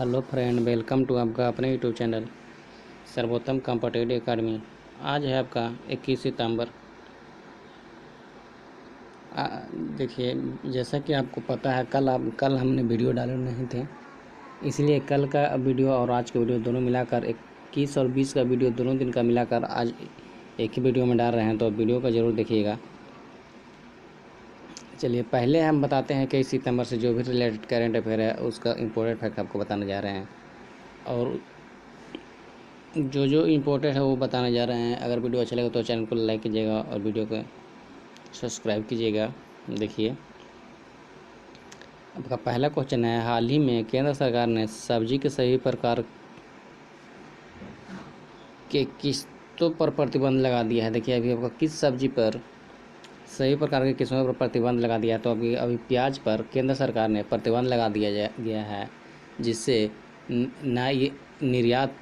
Hello friend, welcome to आपका अपने YouTube channel सर्वोत्तम कॉम्पिटिटिव एकेडमी। आज है आपका 21 सितंबर। देखिए, जैसा कि आपको पता है, कल हमने वीडियो डाले नहीं थे, इसलिए कल का वीडियो और आज का वीडियो दोनों मिलाकर 21 और 20 का वीडियो दोनों दिन का मिलाकर आज एक ही वीडियो में डाल रहे हैं, तो वीडियो का ज़रूर देखिएगा। चलिए, पहले हम बताते हैं कि 21 सितंबर से जो भी रिलेटेड करेंट अफेयर है उसका इम्पोर्टेंट फैक्ट आपको बताने जा रहे हैं, और जो इम्पोर्टेंट है वो बताने जा रहे हैं। अगर वीडियो अच्छा लगे तो चैनल को लाइक कीजिएगा और वीडियो को सब्सक्राइब कीजिएगा। देखिए, आपका पहला क्वेश्चन है, हाल ही में केंद्र सरकार ने सब्जी के सभी प्रकार के किस्तों पर प्रतिबंध लगा दिया है। देखिए, अभी आपका किस सब्जी पर सभी प्रकार के किस्मों पर प्रतिबंध लगा दिया है, तो अभी प्याज पर केंद्र सरकार ने प्रतिबंध लगा दिया गया है, जिससे ना ये निर्यात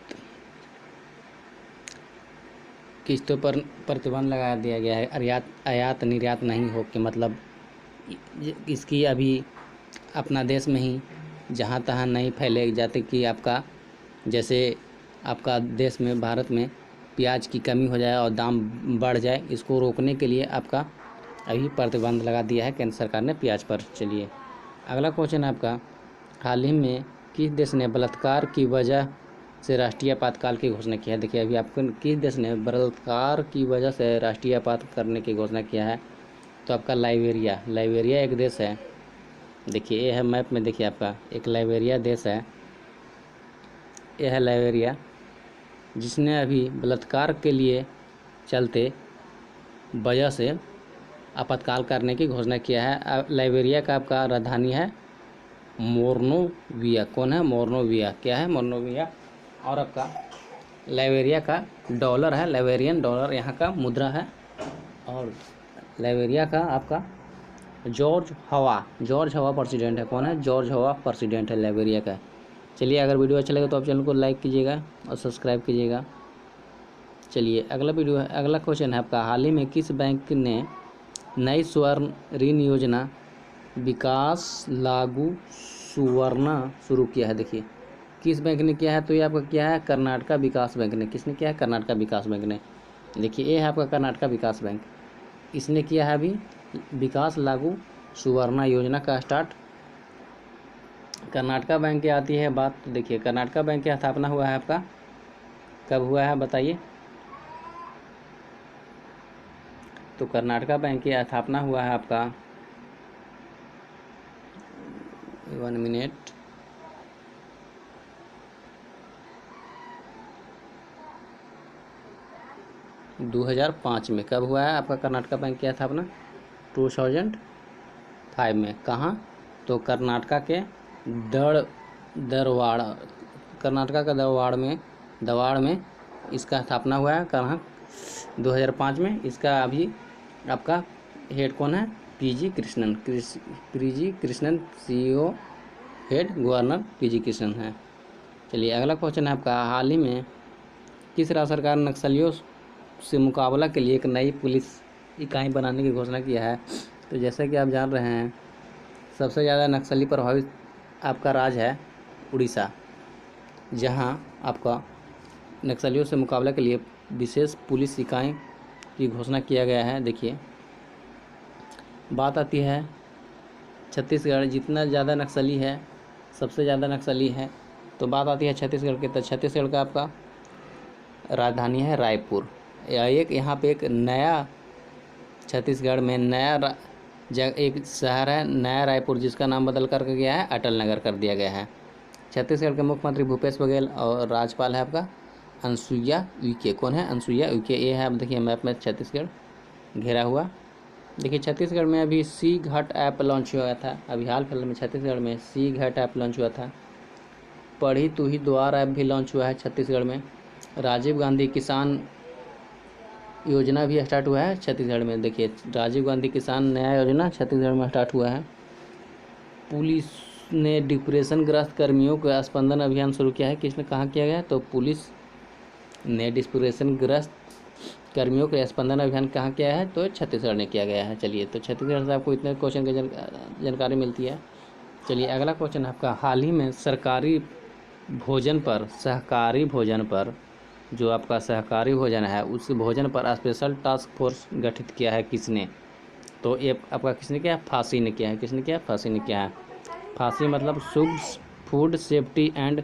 किस्तों पर प्रतिबंध लगा दिया गया है। आयात निर्यात नहीं हो कि मतलब इसकी अभी अपना देश में ही जहाँ तहाँ नहीं फैले जाते कि आपका जैसे आपका देश में भारत में प्याज की कमी हो जाए और दाम बढ़ जाए, इसको रोकने के लिए आपका अभी प्रतिबंध लगा दिया है केंद्र सरकार ने प्याज पर। चलिए, अगला क्वेश्चन है आपका, हाल ही में किस देश ने बलात्कार की वजह से राष्ट्रीय आपातकाल की घोषणा की है। देखिए, अभी आपको किस देश ने बलात्कार की वजह से राष्ट्रीय आपात करने की घोषणा किया है, तो आपका लाइबेरिया एक देश है। देखिए, ये है मैप में, देखिए आपका एक लाइबेरिया देश है, यह है लाइबेरिया, जिसने अभी बलात्कार के लिए चलते वजह से आपातकाल करने की घोषणा किया है। लाइबेरिया का आपका राजधानी है मोरनोविया। कौन है? मोरनोविया। क्या है? मोरनोविया। और आपका लाइबेरिया का डॉलर है, लाइबेरियन डॉलर यहाँ का मुद्रा है। और लाइबेरिया का आपका जॉर्ज हवा प्रेसिडेंट है। कौन है? जॉर्ज हवा प्रेसिडेंट है लाइबेरिया का। चलिए, अगर वीडियो अच्छा लगे तो आप चैनल को लाइक कीजिएगा और सब्सक्राइब कीजिएगा। चलिए, अगला क्वेश्चन है आपका, हाल ही में किस बैंक ने नई स्वर्ण ऋण योजना विकास लागू सुवर्णा शुरू किया है। देखिए, किस बैंक ने किया है, तो ये आपका क्या है? कर्नाटका विकास बैंक ने। किसने किया है? कर्नाटका विकास बैंक ने। देखिए, ये है आपका कर्नाटका विकास बैंक, इसने किया है अभी विकास लागू सुवर्णा योजना का स्टार्ट। कर्नाटका बैंक की आती है बात, तो देखिए, कर्नाटका बैंक की स्थापना हुआ है आपका कब हुआ है बताइए? तो कर्नाटका बैंक की स्थापना हुआ है आपका 1 मिनट 2005 में। कब हुआ है आपका कर्नाटका बैंक की स्थापना? 2005 में। कहाँ? तो कर्नाटका के दरवाड़, कर्नाटका का दवाड़ में इसका स्थापना हुआ है। कहाँ? 2005 में। इसका अभी आपका हेड कौन है? PG Krishnan CEO head governor PG Krishnan है। चलिए, अगला क्वेश्चन है आपका, हाल ही में किस राज्य सरकार ने नक्सलियों से मुकाबला के लिए एक नई पुलिस इकाई बनाने की घोषणा किया है। तो जैसा कि आप जान रहे हैं, सबसे ज़्यादा नक्सली प्रभावित आपका राज्य है उड़ीसा, जहां आपका नक्सलियों से मुकाबला के लिए विशेष पुलिस इकाई की घोषणा किया गया है। देखिए, बात आती है छत्तीसगढ़, जितना ज़्यादा नक्सली है, सबसे ज़्यादा नक्सली है, तो बात आती है छत्तीसगढ़ के। तो छत्तीसगढ़ का आपका राजधानी है रायपुर। यहाँ पे एक नया छत्तीसगढ़ में नया एक शहर है नया रायपुर, जिसका नाम बदल कर गया है अटल नगर कर दिया गया है। छत्तीसगढ़ के मुख्यमंत्री भूपेश बघेल और राज्यपाल है आपका अनसुईया उइके। कौन है? अनसुईया उइके। ये है, अब देखिए मैप में छत्तीसगढ़ घेरा हुआ। देखिए, छत्तीसगढ़ में अभी सी घाट ऐप लॉन्च हुआ था, अभी हाल फिलहाल में छत्तीसगढ़ में सी घाट ऐप लॉन्च हुआ था। पढ़ी तू ही द्वार ऐप भी लॉन्च हुआ है छत्तीसगढ़ में। राजीव गांधी किसान योजना भी स्टार्ट हुआ है छत्तीसगढ़ में। देखिए, राजीव गांधी किसान नया योजना छत्तीसगढ़ में स्टार्ट हुआ है। पुलिस ने डिप्रेशन ग्रस्त कर्मियों का स्पंदन अभियान शुरू किया है। किसने कहाँ किया गया है? तो पुलिस ने डिप्रेशन ग्रस्त कर्मियों के स्पंदन अभियान कहाँ किया है? तो छत्तीसगढ़ ने किया गया है। चलिए, तो छत्तीसगढ़ से आपको इतने क्वेश्चन की जानकारी मिलती है। चलिए, अगला क्वेश्चन आपका, हाल ही में सरकारी भोजन पर, सहकारी भोजन पर, जो आपका सहकारी भोजन है उस भोजन पर स्पेशल टास्क फोर्स गठित किया है किसने? तो ये आपका किसने किया है? फांसी ने किया है। किसने किया है? फांसी ने किया है। फांसी मतलब food safety and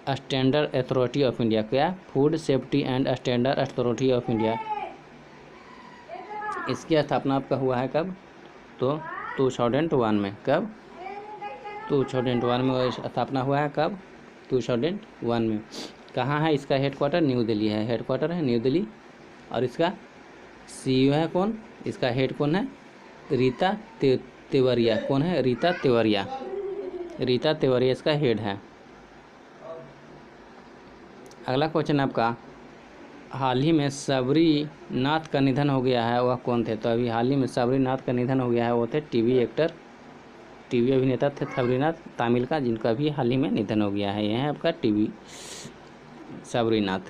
standard authority of India. क्या? Food safety and standard authority of India. इसकी स्थापना आपका हुआ है कब? तो 2001 में। कब? 2001 में स्थापना हुआ है। कब? 2001 में। कहाँ है इसका हेडक्वार्टर? न्यू दिल्ली है। हेडक्वार्टर है न्यू दिल्ली। और इसका CEO है कौन? इसका हेड कौन है? रीता तिवारिया। कौन है? रीता तिवारिया। रीता तिवारिया इसका हेड है। अगला क्वेश्चन आपका, हाल ही में सबरी नाथ का निधन हो गया है, वह कौन थे? तो अभी हाल ही में सबरी नाथ का निधन हो गया है, वो थे टीवी एक्टर, टीवी अभिनेता थे सबरीनाथ तमिल का, जिनका भी हाल ही में निधन हो गया है। यह है आपका टीवी सबरीनाथ।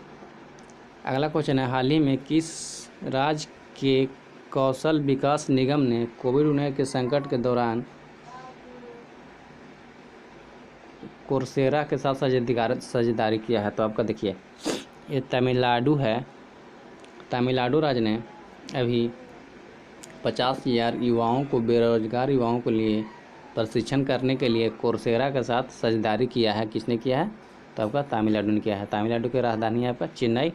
अगला क्वेश्चन है, हाल ही में किस राज्य के कौशल विकास निगम ने कोविड-19 के संकट के दौरान कोर्सेरा के साथ साझेदारी किया है? तो आपका देखिए, ये तमिलनाडु है। तमिलनाडु राज्य ने अभी 50,000 युवाओं को, बेरोजगार युवाओं के लिए प्रशिक्षण करने के लिए कोर्सेरा के साथ साझेदारी किया है। किसने किया है? तो आपका तमिलनाडु ने किया है। तमिलनाडु की राजधानी है आपका चेन्नई।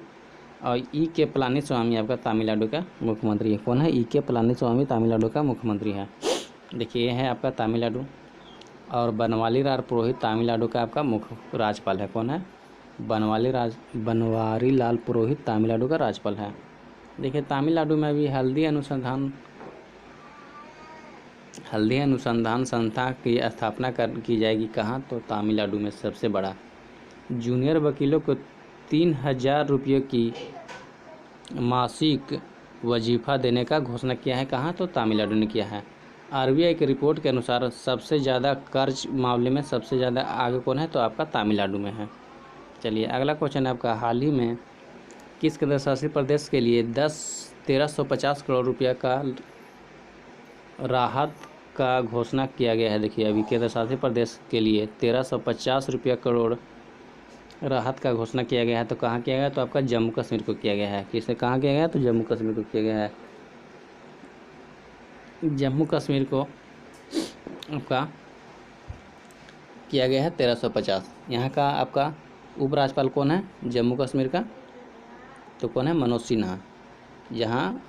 और के पलानीस्वामी आपका तमिलनाडु का मुख्यमंत्री है। कौन है? के पलानीस्वामी तमिलनाडु का मुख्यमंत्री है। देखिए, ये है आपका तमिलनाडु। और बनवारी लाल पुरोहित तमिलनाडु का आपका मुख्य राज्यपाल है। कौन है? बनवारी लाल पुरोहित तमिलनाडु का राज्यपाल है। देखिए, तमिलनाडु में भी हल्दी अनुसंधान संस्था की स्थापना की जाएगी। कहाँ? तो तमिलनाडु में सबसे बड़ा। जूनियर वकीलों को 3,000 रुपये की मासिक वजीफा देने का घोषणा किया है। कहाँ? तो तमिलनाडु ने किया है। RBI की रिपोर्ट के अनुसार सबसे ज़्यादा कर्ज मामले में सबसे ज़्यादा आगे कौन है? तो आपका तमिलनाडु में है। चलिए, अगला क्वेश्चन है आपका, हाल ही में किस केंद्र शासित प्रदेश के लिए 1350 करोड़ रुपया का राहत का घोषणा किया गया है? देखिए, अभी केंद्र शासित प्रदेश के लिए 1350 करोड़ राहत का घोषणा किया गया है। तो कहाँ किया गया? तो आपका जम्मू कश्मीर को किया गया है। किसे कहाँ किया गया? तो जम्मू कश्मीर को किया गया है। जम्मू कश्मीर को आपका किया गया है 1350। यहाँ का आपका उपराज्यपाल कौन है जम्मू कश्मीर का? तो कौन है? मनोज सिन्हा। यहाँ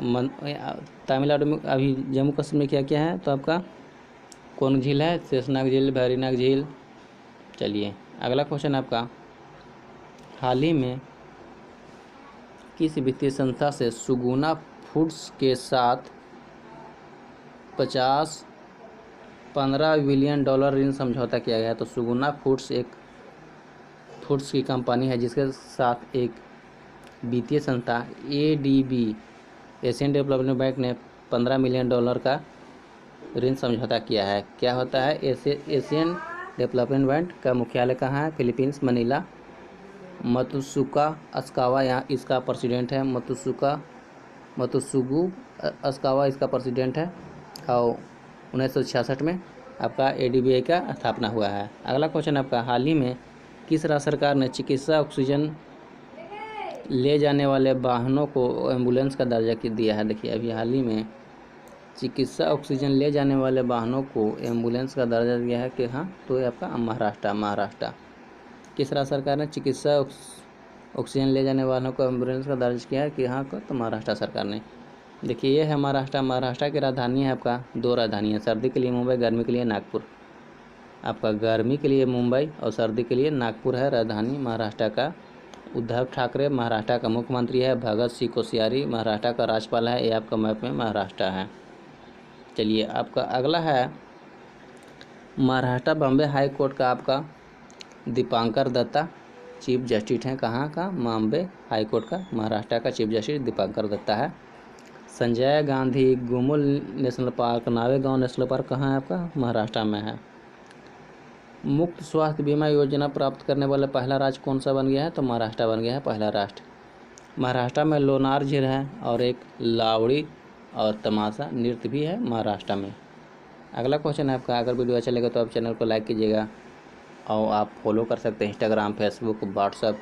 तमिलनाडु में अभी जम्मू कश्मीर में क्या क्या है? तो आपका कौन झील है? शेषनाग झील, भैरीनाग झील। चलिए, अगला क्वेश्चन आपका, हाल ही में किस वित्तीय संस्था से सुगुना फूड्स के साथ 15 बिलियन डॉलर ऋण समझौता किया गया है? तो सुगुना फूड्स एक फूड्स की कंपनी है जिसके साथ एक वित्तीय संस्था ADB, एशियन डेवलपमेंट बैंक ने 15 मिलियन डॉलर का ऋण समझौता किया है। क्या होता है? एशियन डेवलपमेंट बैंक का मुख्यालय कहाँ है? Philippines, Manila. मतसुका अस्कावा यहाँ इसका प्रेसिडेंट है। मतसुगु अस्कावा इसका प्रेसिडेंट है। और 1966 में आपका ADBI का स्थापना हुआ है। अगला क्वेश्चन आपका, हाल ही में किस राज्य सरकार ने चिकित्सा ऑक्सीजन ले जाने वाले वाहनों को एम्बुलेंस का दर्जा दिया है? देखिए, अभी हाल ही में चिकित्सा ऑक्सीजन ले जाने वाले वाहनों को एम्बुलेंस का दर्जा दिया है कि हाँ? तो ये आपका महाराष्ट्र। किस राज्य सरकार ने चिकित्सा ऑक्सीजन ले जाने वालों को एम्बुलेंस का दर्ज किया है कि हाँ? तो महाराष्ट्र सरकार ने। देखिए, ये है महाराष्ट्र की राजधानी है आपका, 2 राजधानी है, सर्दी के लिए मुंबई, गर्मी के लिए नागपुर। आपका गर्मी के लिए मुंबई और सर्दी के लिए नागपुर है राजधानी महाराष्ट्र का। उद्धव ठाकरे महाराष्ट्र का मुख्यमंत्री है। भगत सिंह कोश्यारी महाराष्ट्र का राज्यपाल है। ये आपका मैप में महाराष्ट्र है। चलिए, आपका अगला है, महाराष्ट्र बॉम्बे हाई कोर्ट का आपका दीपांकर दत्ता चीफ जस्टिस हैं। कहाँ का? बॉम्बे हाई कोर्ट का महाराष्ट्र का चीफ जस्टिस दीपांकर दत्ता है। संजय गांधी गुमुल national park, Navegaon national park कहाँ है आपका? महाराष्ट्र में है। मुफ्त स्वास्थ्य बीमा योजना प्राप्त करने वाला पहला राज्य कौन सा बन गया है? तो महाराष्ट्र बन गया है पहला राष्ट्र। महाराष्ट्र में लोनार झील है और एक लावड़ी और तमाशा नृत्य भी है महाराष्ट्र में। अगला क्वेश्चन है आपका, अगर वीडियो अच्छा लगे तो आप चैनल को लाइक कीजिएगा, और आप फॉलो कर सकते हैं इंस्टाग्राम, फेसबुक, व्हाट्सअप,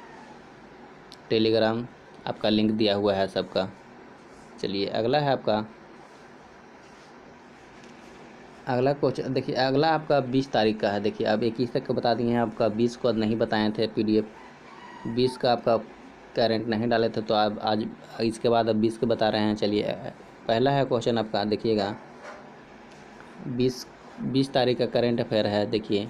टेलीग्राम, आपका लिंक दिया हुआ है सबका। चलिए अगला है आपका, अगला क्वेश्चन देखिए, अगला आपका 20 तारीख का है। देखिए अब 21 तक का बता दिए हैं, आपका 20 को नहीं बताए थे PDF, 20 का आपका करंट नहीं डाले थे, तो आप आज इसके बाद अब 20 के बता रहे हैं। चलिए पहला है क्वेश्चन आपका, देखिएगा 20 तारीख का करंट अफेयर है। देखिए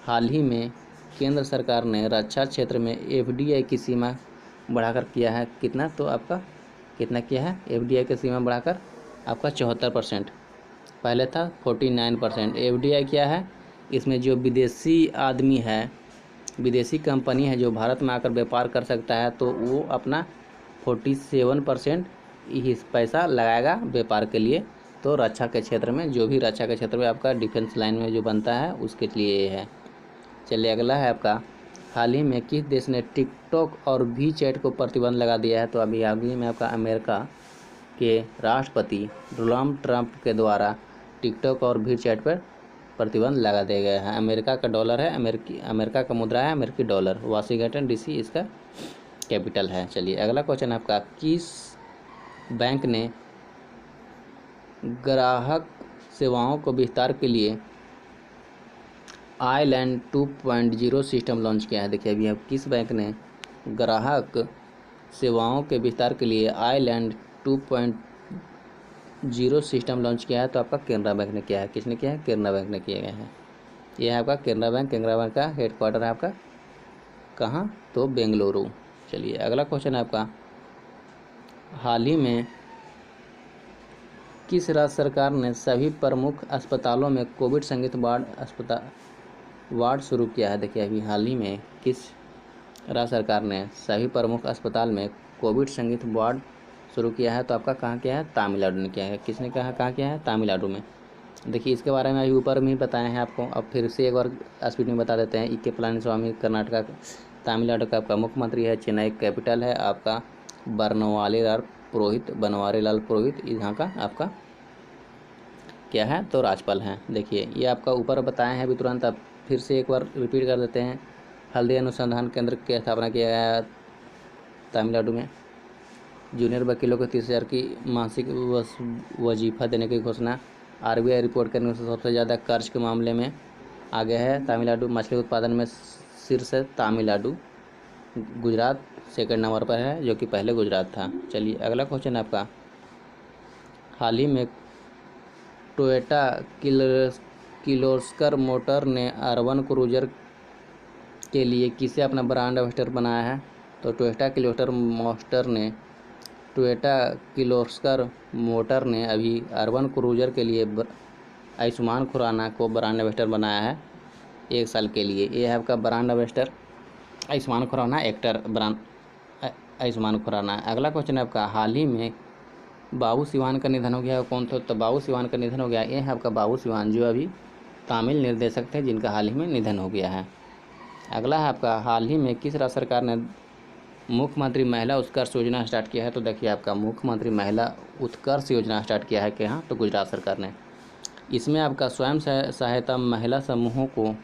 हाल ही में केंद्र सरकार ने रक्षा क्षेत्र में FDI की सीमा बढ़ाकर किया है कितना, तो आपका कितना किया है, FDI की सीमा बढ़ाकर आपका 74%, पहले था 49%। FDI क्या है, इसमें जो विदेशी आदमी है, विदेशी कंपनी है जो भारत में आकर व्यापार कर सकता है, तो वो अपना 47% ही पैसा लगाएगा व्यापार के लिए। तो रक्षा के क्षेत्र में, जो भी रक्षा के क्षेत्र में आपका डिफेंस लाइन में जो बनता है उसके लिए ये है। चलिए अगला है आपका, हाल ही में किस देश ने टिकटॉक और वीचैट को प्रतिबंध लगा दिया है, तो अभी हाल ही में आपका अमेरिका के राष्ट्रपति डोनाल्ड ट्रंप के द्वारा टिकटॉक और वीचैट पर प्रतिबंध लगा दिया गया है। अमेरिका का डॉलर है, अमेरिका का मुद्रा है अमेरिकी डॉलर, वाशिंगटन DC इसका कैपिटल है। चलिए अगला क्वेश्चन आपका, किस बैंक ने ग्राहक सेवाओं को विस्तार के लिए आइलैंड 2.0 सिस्टम लॉन्च किया है। देखिए अभी अब किस बैंक ने ग्राहक सेवाओं के विस्तार के लिए आइलैंड 2.0 सिस्टम लॉन्च किया है, तो आपका केनरा बैंक ने किया है। किसने किया है, केनरा बैंक ने किया गया है। यह है आपका केनरा बैंक का हेडक्वार्टर है आपका कहाँ, तो बेंगलुरु। चलिए अगला क्वेश्चन है आपका, हाल ही में किस राज्य सरकार ने सभी प्रमुख अस्पतालों में कोविड संगीत वार्ड शुरू किया है। देखिए अभी हाल ही में किस राज्य सरकार ने सभी प्रमुख अस्पताल में कोविड संगीत वार्ड शुरू किया है, तो आपका कहाँ किया है, तमिलनाडु ने किया है। किसने कहाँ किया है, तमिलनाडु में। देखिए इसके बारे में अभी ऊपर में ही बताए हैं आपको, अब फिर से एक बार स्पीड में बता देते हैं। E.K. पलानीस्वामी कर्नाटका, तमिलनाडु का आपका मुख्यमंत्री है। चेन्नई कैपिटल है आपका बनवारीलाल पुरोहित यहाँ का आपका क्या है, तो राज्यपाल हैं। देखिए ये आपका ऊपर बताए हैं अभी तुरंत, अब फिर से एक बार रिपीट कर देते हैं। हल्दी अनुसंधान केंद्र की स्थापना किया गया है तमिलनाडु में। जूनियर वकीलों को 30,000 की मासिक वजीफा देने की घोषणा। RBI रिपोर्ट करने से सबसे ज़्यादा कर्ज के मामले में आगे है तमिलनाडु। मछली उत्पादन में शीर्ष है तमिलनाडु। गुजरात सेकंड नंबर पर है, जो कि पहले गुजरात था। चलिए अगला क्वेश्चन आपका, हाल ही में टोयोटा किर्लोस्कर मोटर ने अर्बन क्रूजर के लिए किसे अपना ब्रांड एम्बेसडर बनाया है, तो टोयोटा किर्लोस्कर मोटर ने अभी अर्बन क्रूजर के लिए आयुष्मान खुराना को ब्रांड एम्बेसडर बनाया है 1 साल के लिए। ये है आपका brand ambassador Ayushmann Khurrana, actor brand Ayushmann Khurrana. अगला क्वेश्चन है आपका, हाल ही में बाबू सिवान का निधन हो गया है। कौन था, तो बाबू सिवान का निधन हो गया। ये है आपका बाबू सिवान, जो अभी तमिल निर्देशक थे, जिनका हाल ही में निधन हो गया है। अगला है आपका, हाल ही में किस राज्य सरकार ने मुख्यमंत्री महिला उत्कर्ष योजना स्टार्ट किया है, तो देखिए आपका मुख्यमंत्री महिला उत्कर्ष योजना स्टार्ट किया है कि हाँ, तो गुजरात सरकार ने। इसमें आपका स्वयं सहायता महिला समूहों को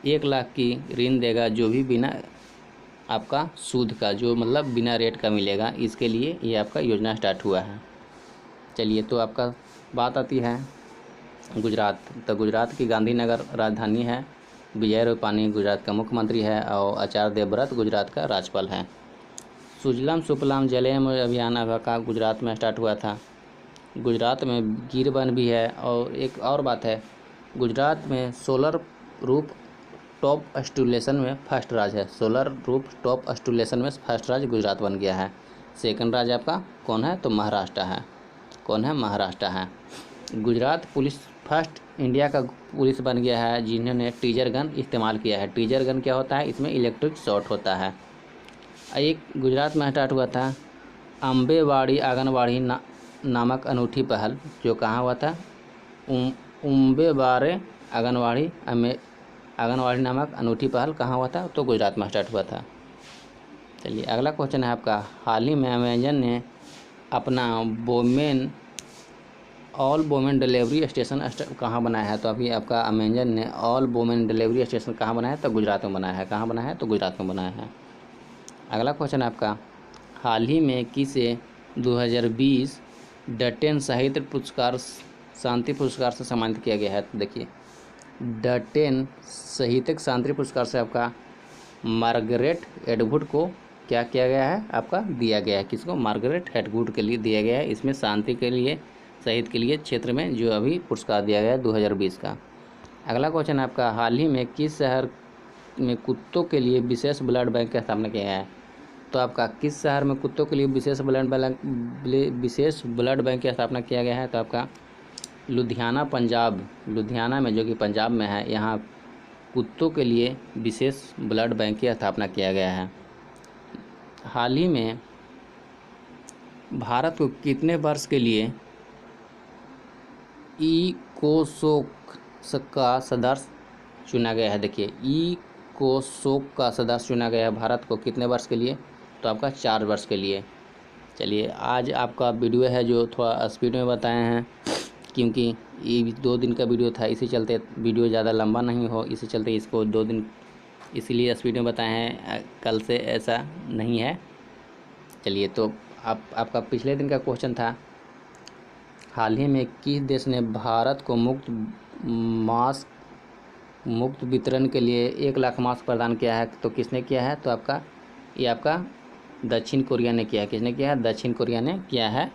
1 लाख की ऋण देगा, जो भी बिना आपका सूद का, जो मतलब बिना रेट का मिलेगा। इसके लिए ये आपका योजना स्टार्ट हुआ है। चलिए तो आपका बात आती है गुजरात, तो गुजरात की गांधीनगर राजधानी है। विजय रूपानी गुजरात का मुख्यमंत्री है और आचार्य देवव्रत गुजरात का राज्यपाल है। सुजलाम सुफलाम जलेम अभियान का गुजरात में स्टार्ट हुआ था। गुजरात में गिर वन भी है। और एक और बात है, गुजरात में सोलर रूफ टॉप इंस्टॉलेशन में फर्स्ट राज्य है। सोलर रूफ टॉप इंस्टॉलेशन में फर्स्ट राज्य गुजरात बन गया है। सेकंड राज्य आपका कौन है, तो महाराष्ट्र है। कौन है, महाराष्ट्र है। गुजरात पुलिस फर्स्ट इंडिया का पुलिस बन गया है जिन्होंने टीजर गन इस्तेमाल किया है। टीजर गन क्या होता है, इसमें इलेक्ट्रिक शॉट होता है। एक गुजरात में स्टार्ट हुआ था अम्बेवाड़ी आंगनवाड़ी नामक अनूठी पहल, जो कहाँ हुआ था, अम्बेवाड़े आंगनवाड़ी नामक अनूठी पहल कहाँ हुआ था, तो गुजरात में स्टार्ट हुआ था। चलिए अगला क्वेश्चन है आपका, हाल ही में अमेजन ने अपना women all women delivery station कहाँ बनाया है? तो अभी आपका अमेजन ने ऑल वोमेन डिलीवरी स्टेशन कहाँ बनाया है? तो गुजरात में बनाया है। कहाँ बनाया है? तो गुजरात में बनाया है। अगला क्वेश्चन आपका, हाल ही में किसे 2020 डटेन साहित्य पुरस्कार शांति पुरस्कार से सम्मानित किया गया है? तो देखिए, डटेन साहित्यिक शांति पुरस्कार से आपका मार्गरेट एटवुड को क्या किया गया है? आपका दिया गया है। किसको? मार्गरेट एटवुड के लिए दिया गया है। इसमें शांति के लिए, साहित्य के लिए क्षेत्र में जो अभी पुरस्कार दिया गया है 2020 का। अगला क्वेश्चन आपका, हाल ही में किस शहर में कुत्तों के लिए विशेष ब्लड बैंक की स्थापना किया है? तो आपका किस शहर में कुत्तों के लिए विशेष ब्लड बैंक की स्थापना किया गया है? तो आपका लुधियाना, पंजाब। लुधियाना में, जो कि पंजाब में है, यहाँ कुत्तों के लिए विशेष ब्लड बैंक की स्थापना किया गया है। हाल ही में भारत को कितने वर्ष के लिए इकोसोक का सदस्य चुना गया है? देखिए, इकोसोक का सदस्य चुना गया है भारत को कितने वर्ष के लिए? तो आपका 4 वर्ष के लिए। चलिए, आज आपका वीडियो है जो थोड़ा स्पीड में बताए हैं, क्योंकि ये 2 दिन का वीडियो था, इसी चलते वीडियो ज़्यादा लंबा नहीं हो, इसी चलते इसको 2 दिन इसीलिए स्पीड में बताए हैं। कल से ऐसा नहीं है। चलिए, तो आपका पिछले दिन का क्वेश्चन था, हाल ही में किस देश ने भारत को मुफ्त वितरण के लिए 1 लाख मास्क प्रदान किया है? तो किसने किया है? तो आपका ये आपका दक्षिण कोरिया ने किया है। किसने किया है? दक्षिण कोरिया ने किया है।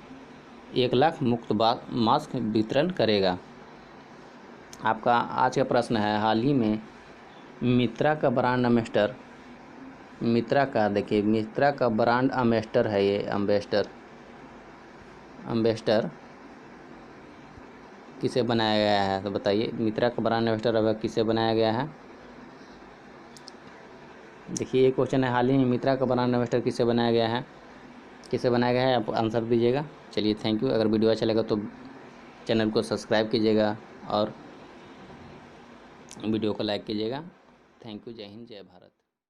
1 लाख मुफ्त मास्क वितरण करेगा। आपका आज का प्रश्न है, हाल ही में मित्रा का ब्रांड एम्बेसडर, मित्रा का, देखिए, मित्रा का ब्रांड एम्बेसडर है ये, एम्बेसडर किसे बनाया गया है? तो बताइए, मित्रा का ब्रांड एम्बेसडर अब किसे बनाया गया है? देखिए, ये क्वेश्चन है, हाल ही में मित्रा का ब्रांड एम्बेसडर किसे बनाया गया है? किसे बनाया गया है? आप आंसर दीजिएगा। चलिए, थैंक यू। अगर वीडियो अच्छा लगा तो चैनल को सब्सक्राइब कीजिएगा और वीडियो को लाइक कीजिएगा। Thank you. जय हिंद, जय भारत।